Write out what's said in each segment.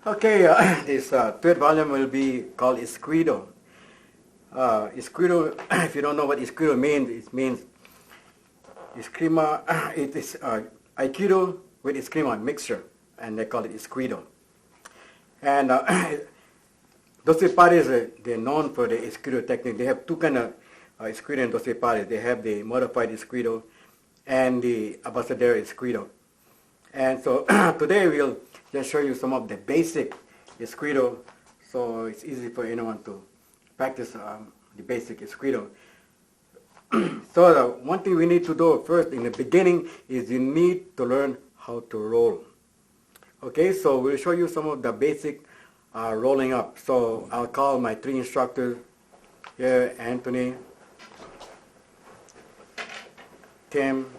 Okay, this third volume will be called Escrido. Escrido, if you don't know what Escrido means, it means Eskrima, it is Aikido with Eskrima mixture, and they call it Escrido. And those three parties, they're known for the Escrido technique. They have two kind of Escrido in those three parties. They have the modified Escrido and the Abacadero Escrido. And so today we'll just show you some of the basic Escrido, so it's easy for anyone to practice the basic Escrido. So the one thing we need to do first in the beginning is you need to learn how to roll. Okay, so we'll show you some of the basic rolling up. So I'll call my three instructors here, Anthony, Tim,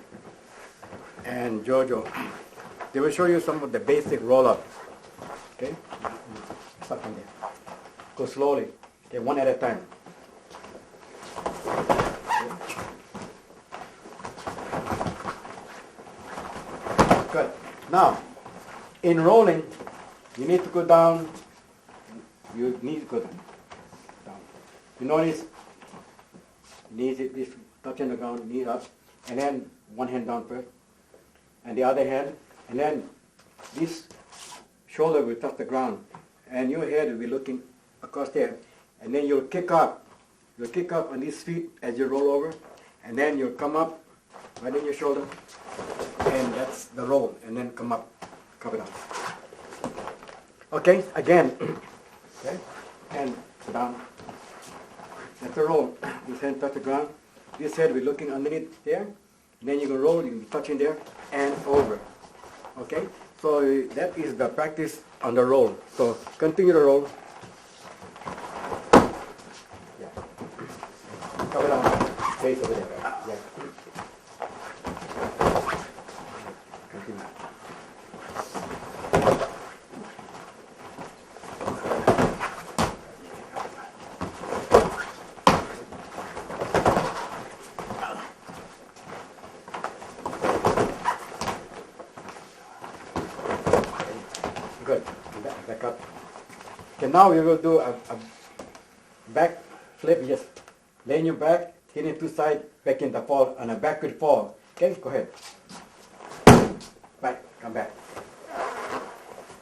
and Jojo. They will show you some of the basic roll-up. Okay? Stop from there. Go slowly. Okay, one at a time. Okay. Good. Now, in rolling, you need to go down. You need to go down. You notice, knees is touching the ground, knee up, and then one hand down first, and the other hand. And then this shoulder will touch the ground, and your head will be looking across there. And then you'll kick up. You'll kick up on these feet as you roll over, and then you'll come up right in your shoulder, and that's the roll. And then come up, cover it up. Okay, again. Okay, and down. That's the roll. This hand touch the ground. This head will be looking underneath there. And then you can roll. You can be touching there and over. Okay, so that is the practice on the roll. So continue to roll. Yeah. Cover down. Face over there. Yeah. Continue. Good. Back up. Okay, now we will do a back flip. Just lay on your back, hitting two sides, back in the fall, and a backward fall. Okay, go ahead. Back, come back.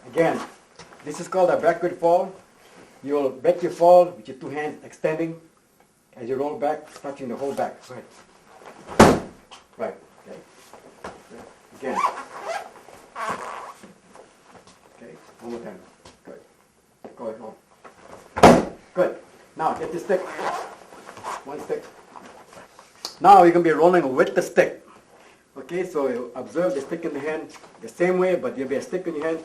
Again, this is called a backward fall. You will back your fall with your two hands extending as you roll back, touching the whole back. Go ahead. Right. Okay. Again. One more time. Good. Go ahead, roll. Good. Now get the stick. One stick. Now you're going to be rolling with the stick. Okay, so you observe the stick in the hand the same way, but there'll be a stick in your hand.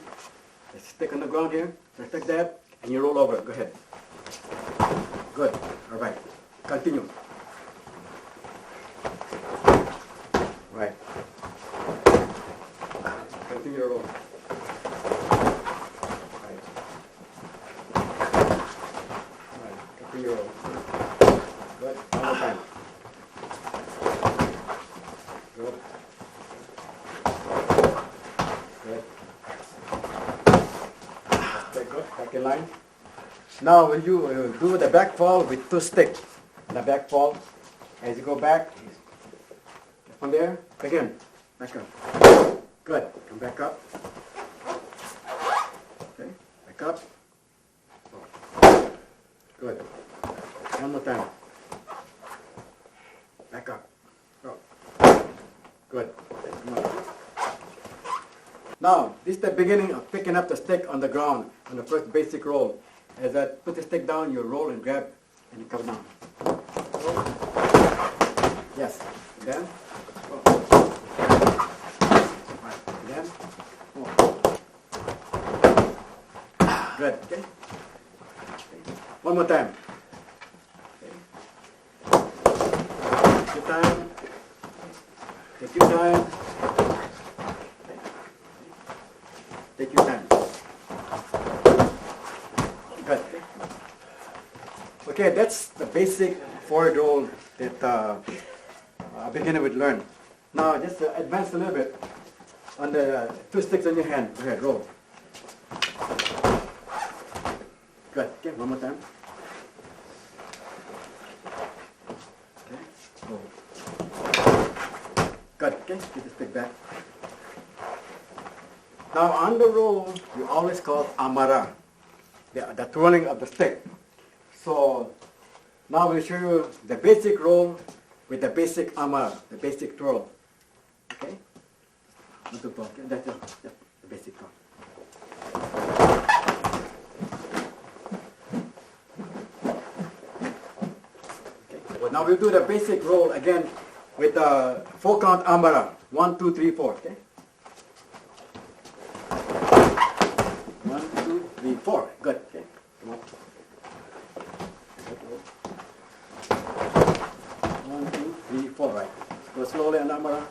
A stick on the ground here, just like that, and you roll over. Go ahead. Good. All right. Continue. Right. Continue to roll. Good. One more time. Good. Good. Okay, good. Back in line. Now when you do the back fall with two sticks, the back fall, as you go back, from there, again, back up. Good. Come back up. Okay. Back up. Good. One more time. Back up. Go. Good. Come on. Now, this is the beginning of picking up the stick on the ground on the first basic roll. As I put the stick down, you roll and grab and you come down. Roll. Yes. And then. Go. Right. And then. Go. Good. Okay. One more time. Take your time. Take your time. Take your time. Good. Okay, that's the basic forward roll that a beginner would learn. Now, just advance a little bit on the two sticks on your hand. Go ahead, roll. Good. Okay, one more time. Okay. Roll. Good. Okay, get the stick back. Now on the roll, you always call amara, the twirling of the stick. So now we'll show you the basic roll with the basic amara, the basic twirl. Okay? Okay, that's the basic twirl. Okay. Well, now we'll do the basic roll again with the 4-count amara. 1, 2, 3, 4. Okay? 1, 2, 3, 4. Good. Okay. Come on. 1, 2, 3, 4. Right. Go slowly on amara.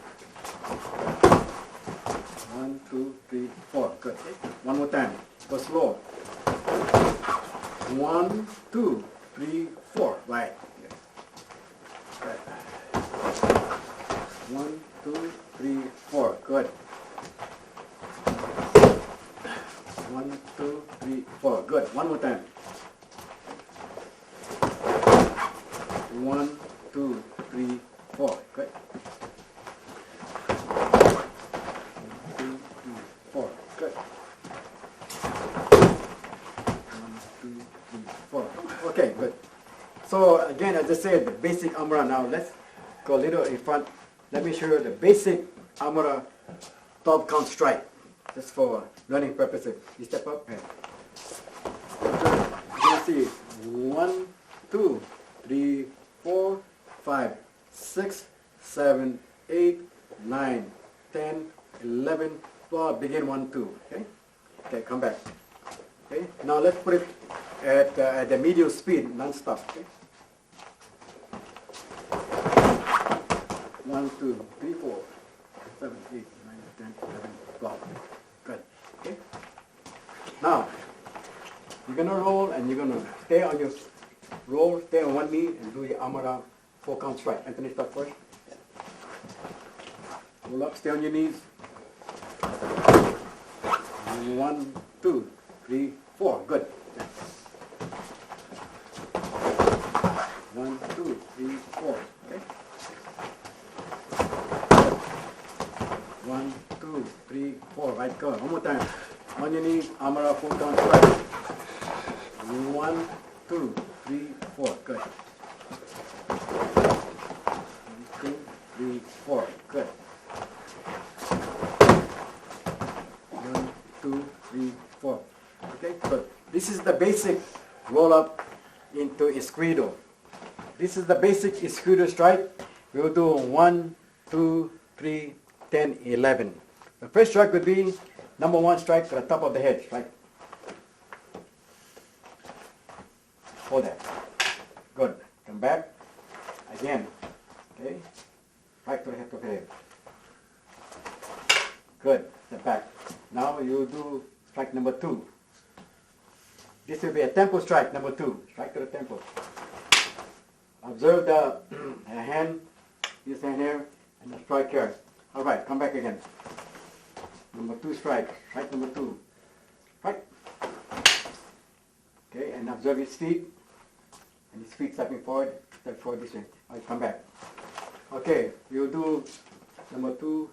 1, 2, 3, 4. Good. Okay. One more time. Go slow. 1, 2, 3, 4. Right. Right. 1, 2, 3, 4. Good. 1, 2, 3, 4. Good. One more time. 1, 2, 3, 4. Good. 1, 2, 3, 4. Good. 1, 2, 3, 4. Okay, good. So again, as I said, the basic amara. Now let's go a little in front. Let me show you the basic amara 12-count strike, just for learning purposes. You step up. Here. You can see 1, 2, 3, 4, 5, 6, 7, 8, 9, 10, 11, 12. Begin 1, 2. Okay. Okay. Come back. Okay. Now let's put it at the medium speed, non-stop. Okay. 1, 2, 3, 4, 7, 8, 9, 10, 11, 12. Good. Okay. Now you're gonna roll and you're gonna stay on your roll, stay on one knee and do your amara 4-count strike. Anthony, start first. Roll up, stay on your knees. 1, 2, 3, 4. Good. 1, 2, 3, 4. Okay. 1, 2, 3, 4. Right, go. One more time. On your knees, amara 4-count strike. 1, 2, 3, 4. Good. 1, 2, 3, 4. Good. 1, 2, 3, 4. Okay, good. This is the basic roll up into escrido. This is the basic escrido strike. We will do 1, 2, 3, 10, 11. The first strike would be number 1 strike to the top of the head. Strike. Hold that. Good. Come back. Again. Okay. Right to the head of the head. Good. Step back. Now you do strike number 2. This will be a tempo strike, number 2. Strike to the tempo. Observe the hand, this hand here, and the strike here. All right, come back again. Number 2 strike. Strike number 2. Right. Okay, and observe his feet. And his feet stepping forward. Step forward this way. All right, come back. Okay, we'll do number 2.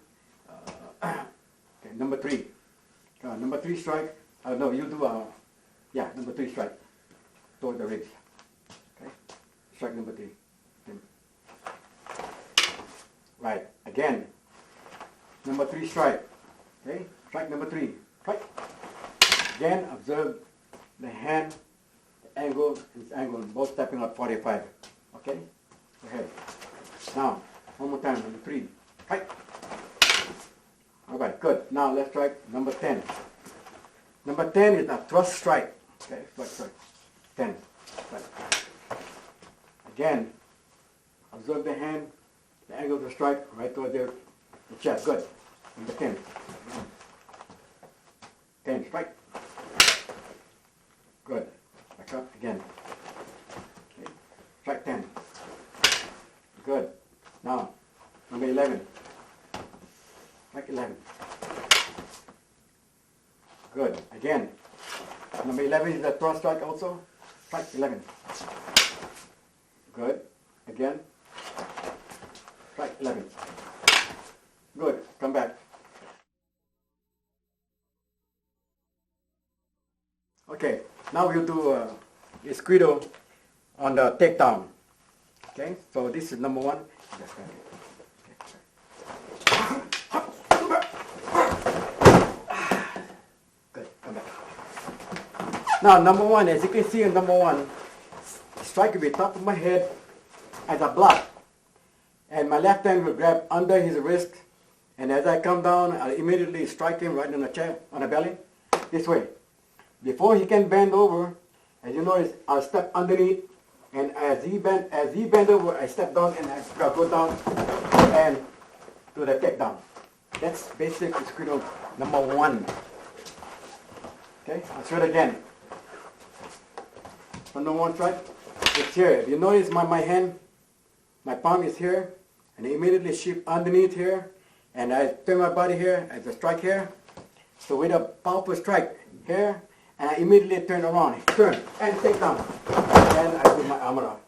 Okay, number 3. Number 3 strike. No, you do number 3 strike toward the ribs. Okay, strike number 3. Okay. Right, again. Number 3 strike. Okay, strike number 3. Right. Again, observe the hand, the angle, and its angle, both stepping up 45. Okay, go ahead. Now, one more time, number 3. Right. All right, good. Now let's strike number 10. Number 10 is a thrust strike. Okay, strike. 10. Right. Again, observe the hand, the angle of the strike, right toward the chest. Good. Number 10. 10, strike. Good. Back up again. Okay. Strike 10. Good. Now, number 11. Strike 11. Good. Again. Number 11 is the thrust strike also. Strike 11. Good. Again. Strike 11. Good. Come back. Okay. Now we'll do Escrito on the takedown. Okay. So this is number 1. Good. Come back. Now number 1, as you can see in number 1, strike will be top of my head as a block. And my left hand will grab under his wrist. And as I come down, I'll immediately strike him right on the chest, on the belly, this way. Before he can bend over, as you notice, I'll step underneath. And as he bend over, I step down and I go down and do the takedown. That's basic Escrito number 1. Okay, I'll show it again. So number 1 strike, it's here. If you notice my hand, my palm is here, and I immediately shift underneath here, and I turn my body here as a strike here. So with a powerful strike here, and I immediately turn around, turn, and take down. And I put my armor on.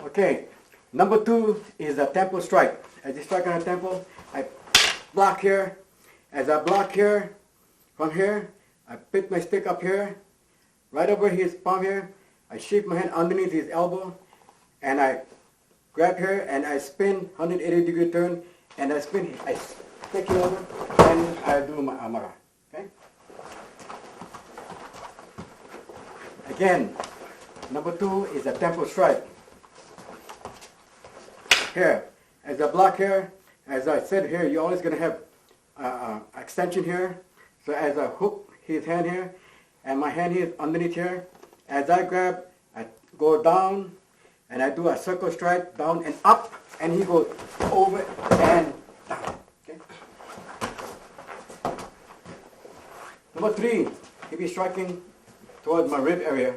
Okay, number 2 is a tempo strike. As you strike on a tempo, I block here. As I block here, from here, I put my stick up here, right over his palm here. I shift my hand underneath his elbow, and I grab here, and I spin 180-degree turn, and I spin, I take it over, and I do my armor. Okay? Again, number 2 is a tempo strike. Here, as I block here, as I said here, you're always going to have extension here. So as I hook his hand here, and my hand here underneath here, as I grab, I go down, and I do a circle strike, down and up, and he goes over and down. Okay? Number 3, he'll be striking towards my rib area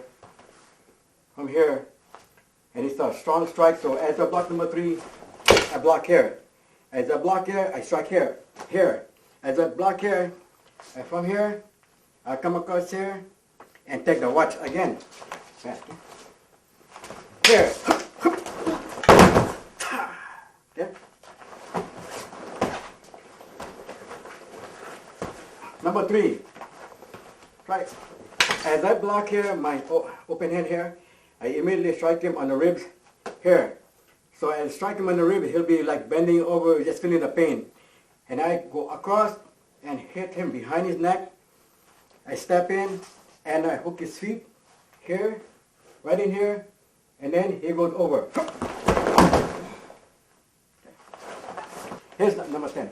from here, and it's a strong strike. So as I block number 3, I block here. As I block here, I strike here. Here. As I block here, and from here, I come across here and take the watch again. Here. Okay. Number 3. Right. As I block here, my open hand here, I immediately strike him on the ribs here. So as I strike him on the rib, he'll be like bending over, just feeling the pain. And I go across and hit him behind his neck. I step in and I hook his feet here, right in here, and then he goes over. Here's number 10.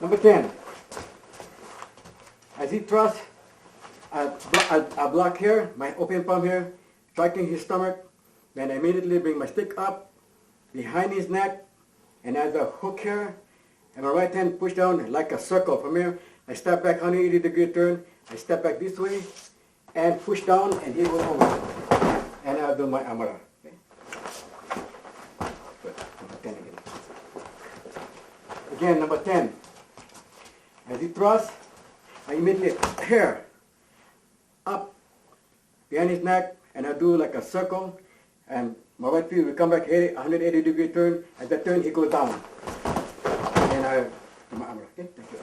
Number 10. As he thrusts, I block here, my open palm here, striking his stomach. Then I immediately bring my stick up behind his neck, and as I hook here, and my right hand push down like a circle. From here, I step back 180-degree turn. I step back this way and push down, and he goes over. And I'll do my amara. Okay? Good. Number 10 again. Again, number 10. As he thrusts, I immediately here, up behind his neck, and I do like a circle, and my right feet will come back 180-degree turn. At that turn, he goes down. And I do my armor. Okay, thank you.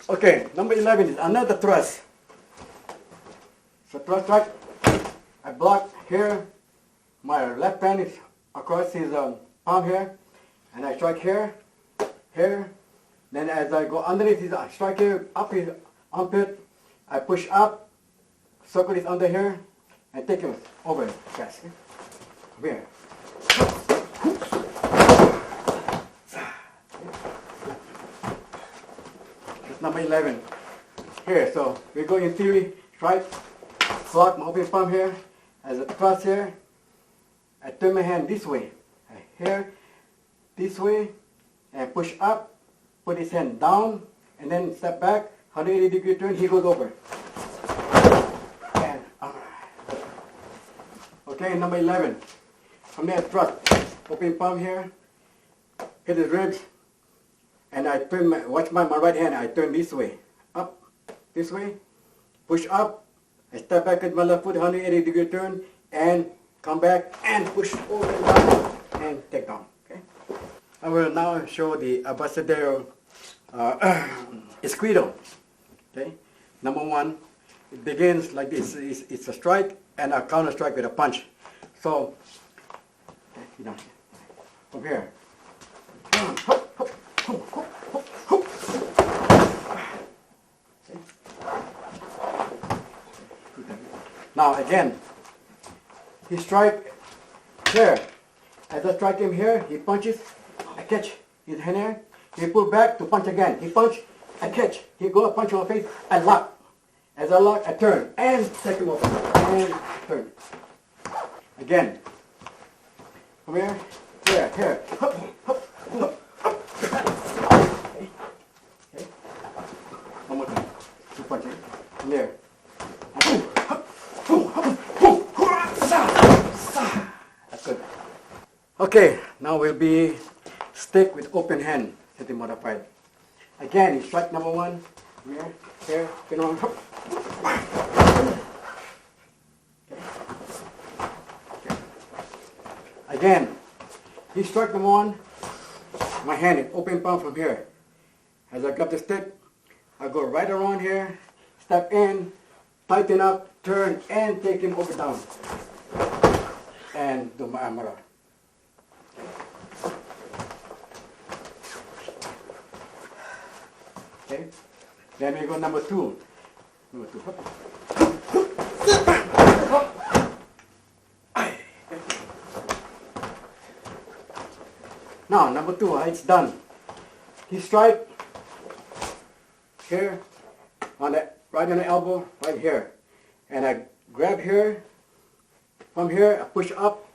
Okay, number 11 is another thrust. So thrust strike, I block here. My left hand is across his palm here, and I strike here, here. Then as I go underneath his, I strike here, up his armpit, I push up, circle is under here, and take him over fast. Okay? Over here. That's number 11. Here, so we go in theory, strike, block my open palm here, as a thrust here, I turn my hand this way, here, this way, and push up, put his hand down, and then step back, 180-degree turn, he goes over. And, okay, number 11. From there, thrust. open palm here, hit his ribs, and I turn watch my right hand, I turn this way, up, this way, push up, I step back with my left foot, 180-degree turn, and come back and push over and down, and take down. Okay. I will now show the abacadero escrito. Okay. Number one, it begins like this. It's a strike and a counter strike with a punch. So, okay, you know, from here. Now again, he strike here. As I strike him here, he punches, I catch his hand here. He pull back to punch again. He punch, I catch. He go punch on my face, I lock. As I lock, I turn and take him over and turn. Again, from here, here. Hup, hup, hup, hup. Okay. Okay. One more time. Two punches. From there. That's good. Okay, now we'll be stick with open hand, setting modified. Again, strike number one. Here, spin around. Okay. Again, he strike number one. My hand is open palm from here. As I grab the stick, I go right around here, step in, tighten up, turn, and take him over down. And do my amara. Okay. Then we go number two. Number two. Now number two, it's done. He strike here on the right on the elbow, right here, and I grab here. From here, I push up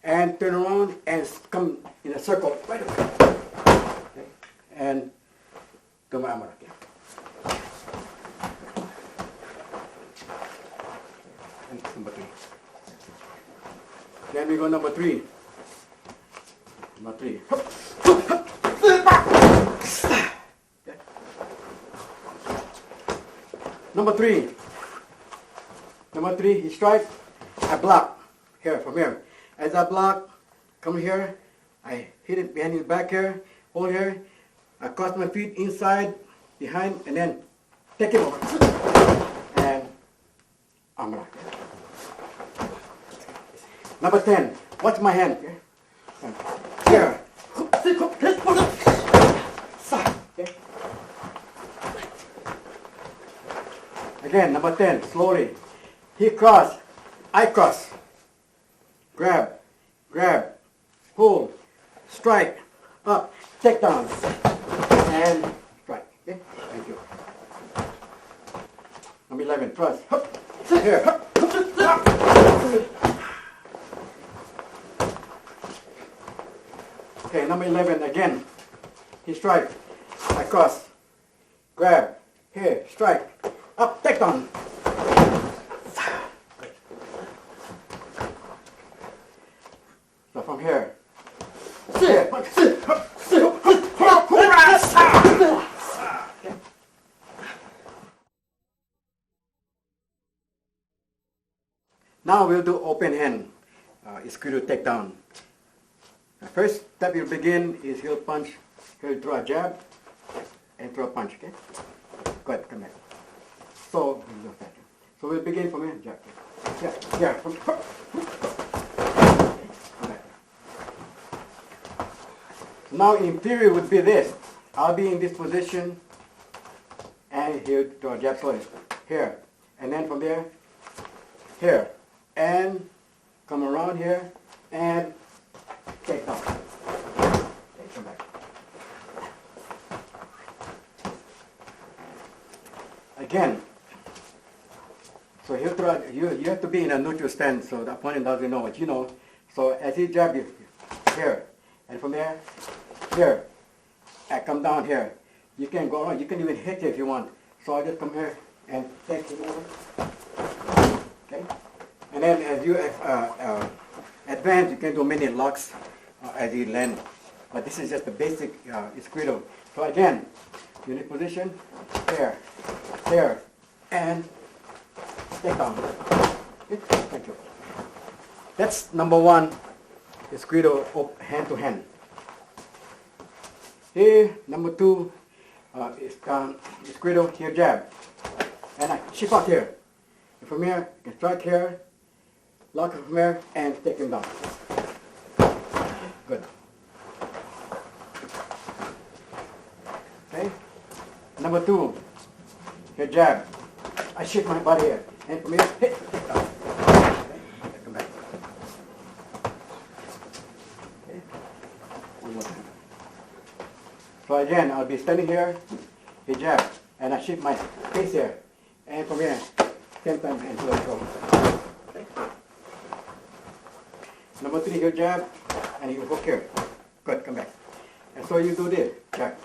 and turn around and come in a circle right away. Okay. And do my amara. Okay. And number three. Then we go number three. Number three. Okay. Number three. Number three, he strike. I block here from here. As I block, come here, I hit it behind his back here, hold here, I cross my feet inside, behind, and then take it over. And amra. Number 10, watch my hand. Okay? Here. Okay. Again, number 10, slowly. He cross. I cross, grab, hold, strike, up, take down, and strike. Okay, thank you. Number 11, thrust. Here. Okay, number 11 again. He strike, I cross, grab, here, strike, up, take down. So from here. Okay. Now we'll do open hand, escrito takedown. The first step you'll begin is he'll punch, he'll throw a jab, and throw a punch, okay? Go ahead, come back. So we'll begin from here, jab. Yeah, from now in theory would be this. I'll be in this position and he'll throw a jab slowly. Here. And then from there, here. And come around here and take down. Okay, come back. Again. So he'll throw, you have to be in a neutral stance so the opponent doesn't know what you know. So as he jab you, here. And from there, here, I come down here. You can go around, you can even hit it if you want. So I just come here and take it over. Okay? And then as you advanced, you can do many locks as you land. But this is just the basic Escrito. So again, unit position, here, here, and take down. Okay? Thank you. That's number one, Escrito hand to hand. Here, number two, is Escrito, here jab. And I shift out here. And from here, you can strike here, lock it from here, and take him down. Good. Okay. Number two, here jab. I shift my body here. And from here, hit, take down. Okay. Come back. Okay. One more time. So again, I'll be standing here, here jab, and I shift my face here. And from here, same time, and to let go. Okay. Number three, here jab, and you hook here. Good, come back. And so you do this, jab,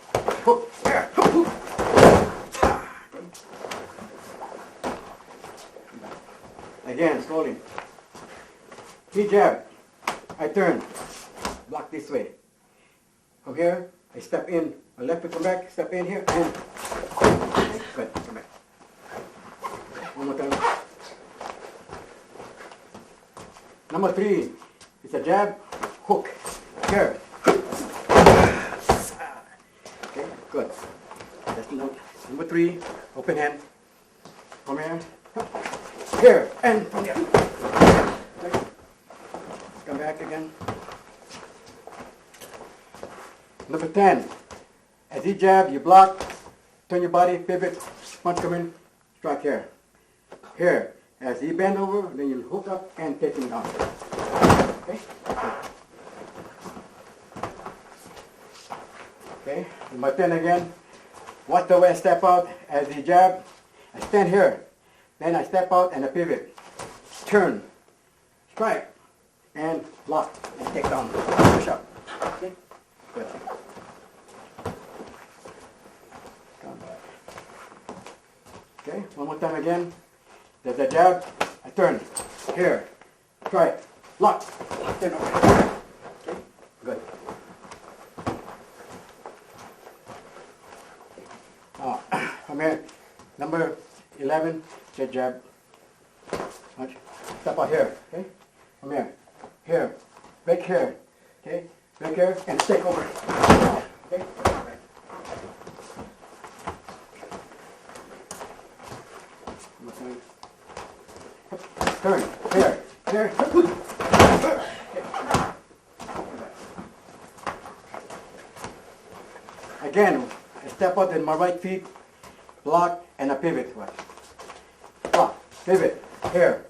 hook, here, hook, hook. Again, slowly. He jab, I turn, block this way. From here, I step in, my left foot come back, step in here, and okay. Good, come back. One more time. Number three, it's a jab, hook, here. Okay, good. That's number three, open hand. From here, and from here. Okay. Come back again. Number 10, as you jab, you block, turn your body, pivot, punch come in, strike here. Here, as you bend over, then you hook up and take him down. Okay? Okay, number 10 again. Watch the way I step out as you jab. I stand here. Then I step out and I pivot. Turn, strike, and lock, and take down. Push up. Okay? Good. Come back. Okay, one more time again. There's a jab, I turn. Here, strike, lock, then over. Okay, good. From here, number 11, jab. Punch. Step out here, okay? From here, break here, okay? Break here, and take over. Okay? Turn, here. Again, I step out in my right feet, block, and a pivot. Block, pivot, here.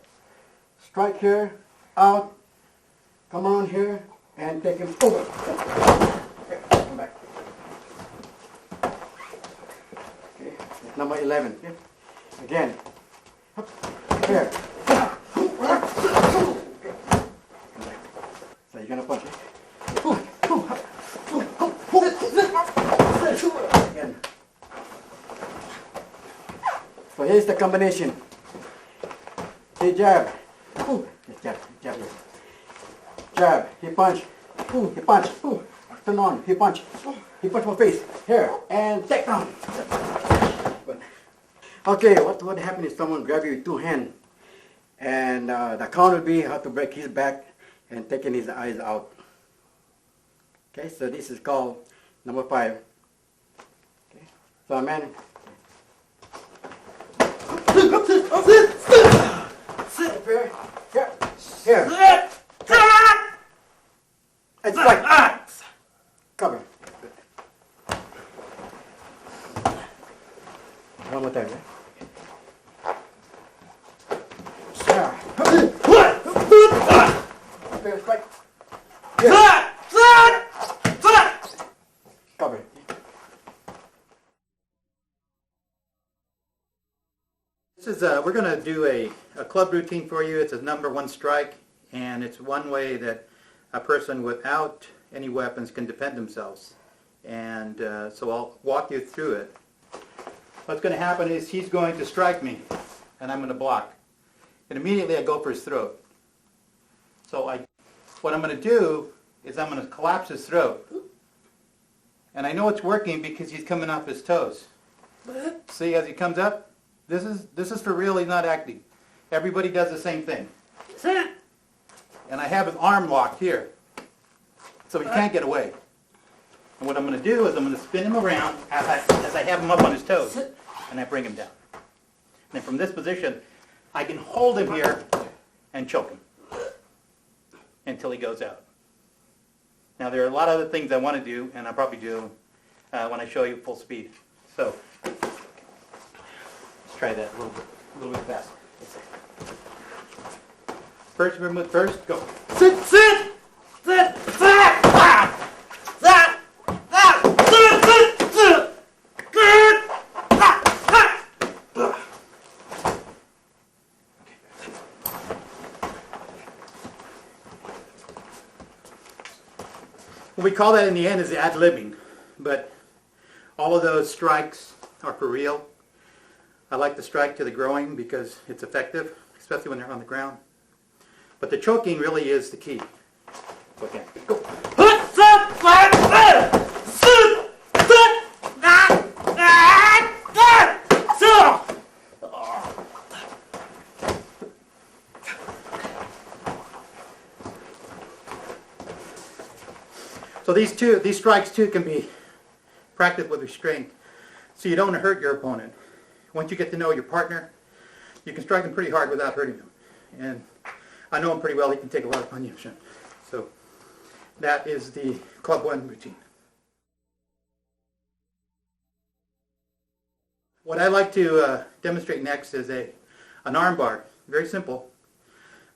Strike here, out, come around here, and take him over. Okay, come back. Okay, that's number 11. Okay. Again, here. So you're gonna punch it. Again. So here's the combination. He jab. Jab. Jab. He punch. He punch. Turn on. He punch. He punch my face. Here. And take down. Okay, what would happen if someone grab you with two hands? And the count would be how to break his back and taking his eyes out. Okay, so this is called number 5. Okay, so a man. Sit here. Here. And strike. Cover. One more time, right? Strike. Cover. This is we're going to do a club routine for you. It's a number 1 strike, and it's one way that a person without any weapons can defend themselves. And so I'll walk you through it. What's going to happen is he's going to strike me, and I'm going to block. And immediately I go for his throat. So I what I'm going to do is I'm going to collapse his throat. And I know it's working because he's coming off his toes. See, as he comes up, this is for real, he's not acting. Everybody does the same thing. And I have his arm locked here, so he can't get away. And what I'm going to do is I'm going to spin him around as I have him up on his toes, and I bring him down. And then from this position, I can hold him here and choke him until he goes out. Now there are a lot of other things I want to do, and I'll probably do when I show you full speed. So let's try that a little bit faster. First move first, go. Sit, sit, sit, sit, what we call that in the end is ad-libbing, but all of those strikes are for real. I like the strike to the groin because it's effective, especially when they're on the ground. But the choking really is the key. Okay, go. So these strikes too can be practiced with restraint, so you don't hurt your opponent. Once you get to know your partner, you can strike him pretty hard without hurting him. And I know him pretty well, he can take a lot of punishment. So that is the Club 1 routine. What I like to demonstrate next is an arm bar. Very simple,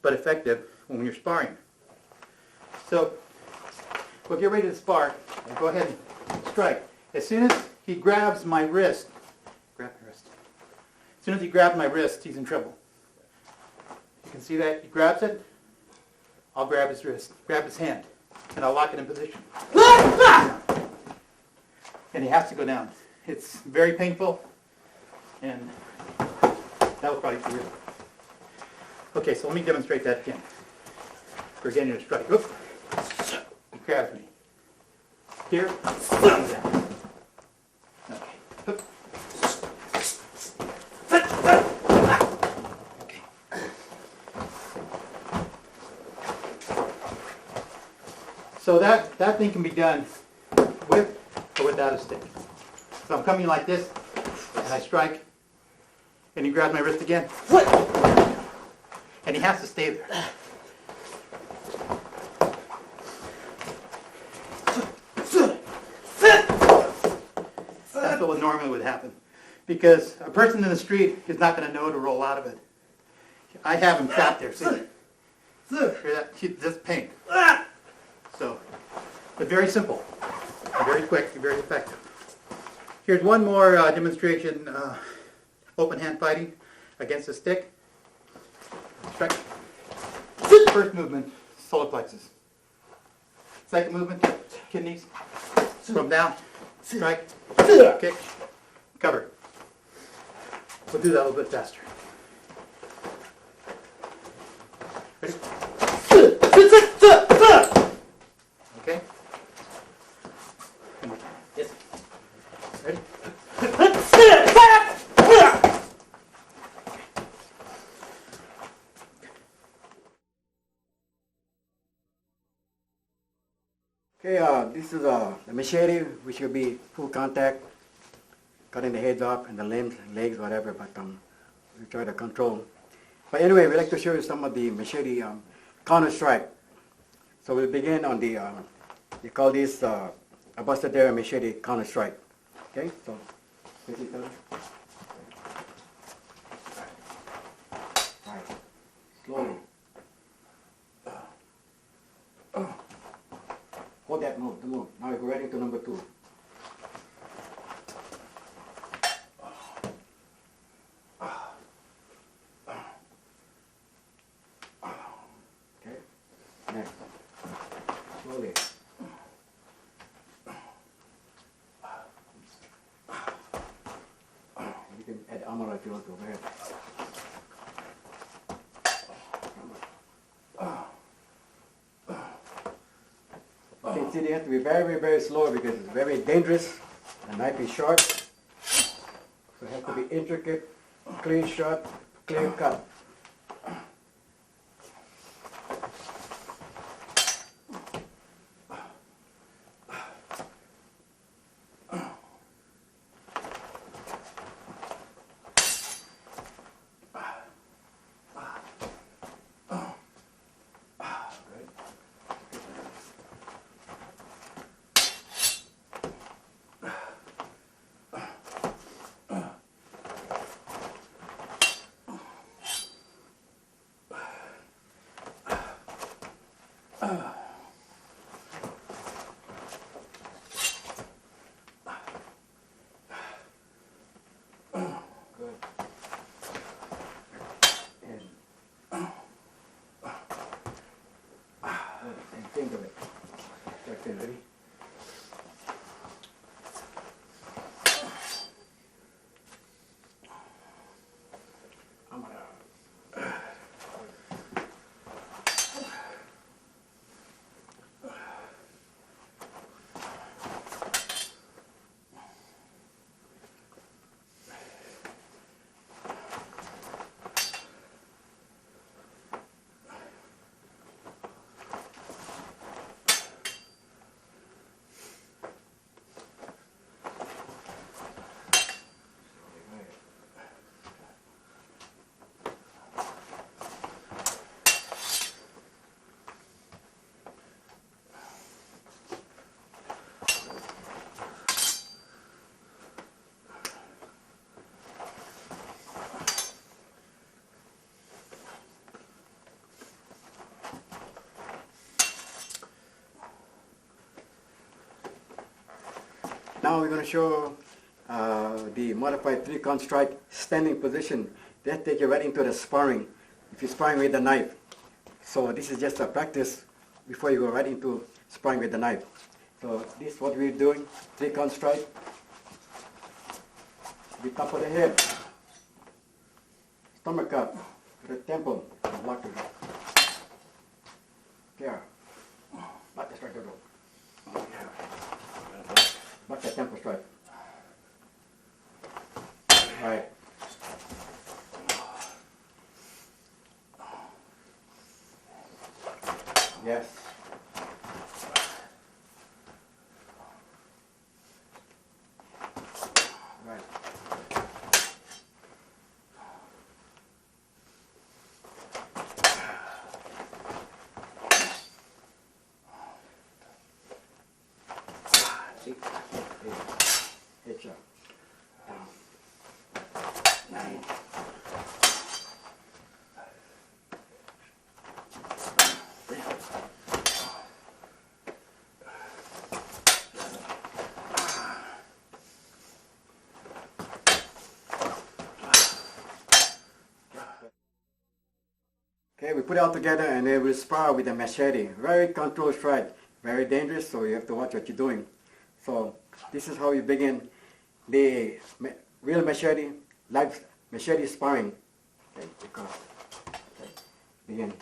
but effective when you're sparring. So we'll get ready to spar, and go ahead and strike. As soon as he grabs my wrist, as soon as he grabs my wrist, he's in trouble. You can see that? He grabs it, I'll grab his wrist, grab his hand, and I'll lock it in position. And he has to go down. It's very painful, and that will probably be real. Okay, so let me demonstrate that again. We're getting to strike. Oop. He grabs me. Here, down. Okay. So that thing can be done with or without a stick. So I'm coming like this, and I strike, and he grabs my wrist again, and he has to stay there. That's what normally would happen, because a person in the street is not going to know to roll out of it. I have him trapped there. See? Hear that? This pain. So, but very simple, very quick, very effective. Here's one more demonstration, open hand fighting against a stick. Strike. First movement, solar plexus. Second movement, kidneys. From down, strike, kick, cover. We'll do that a little bit faster. Ready? Okay? Yes. Ready? Okay, this is the machete, which will be full contact, cutting the heads off and the limbs, legs, whatever, but we try to control. But anyway, we'd like to show you some of the machete counter strike. So we'll begin on the, we call this abastadero machete counter strike. Okay, so basically, right. Slowly. Hold that move, the move. Now we go right into number 2. Okay, next. Slowly. You can add armor if you want to. Go ahead. see, they have to be very, very slow because it's very dangerous. The knife is sharp, so it has to be intricate, clean shot, clear cut. And think of it. Okay, ready? I'm gonna. Now we're going to show the modified 3-count strike standing position. That takes you right into the sparring, if you're sparring with the knife. So this is just a practice before you go right into sparring with the knife. So this is what we're doing, 3-count strike. The top of the head, stomach up, to the temple, block it. There. Back the strike, go. Back the temple strike. Right. Yes. Right. See? Hit you. Down. 9. Okay, we put it all together and then we'll spar with a machete. Very controlled strike, very dangerous, so you have to watch what you're doing. So this is how you begin the real machete, live machete sparring. Okay, because, okay, begin.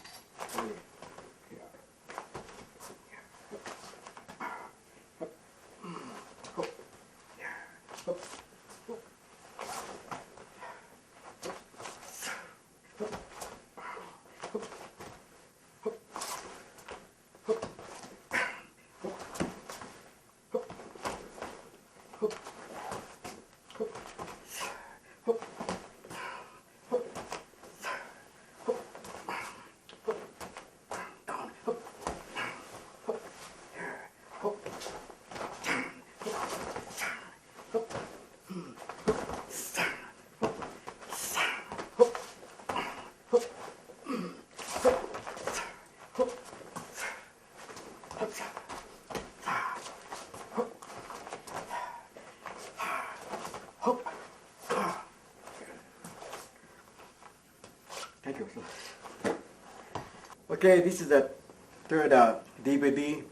Thank you. Okay, this is the third DVD,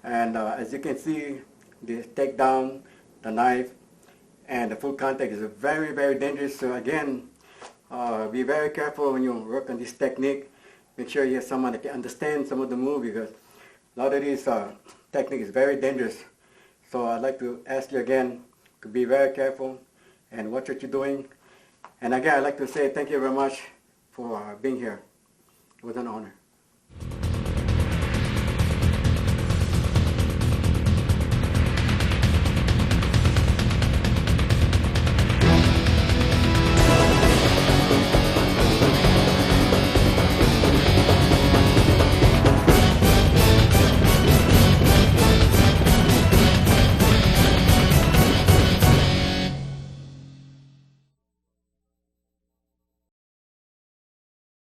and as you can see, the takedown, the knife, and the full contact is very, very dangerous. So again, be very careful when you work on this technique. Make sure you have someone that can understand some of the moves, because a lot of these technique is very dangerous. So I'd like to ask you again to be very careful and watch what you're doing. And again, I'd like to say thank you very much for being here. It was an honor.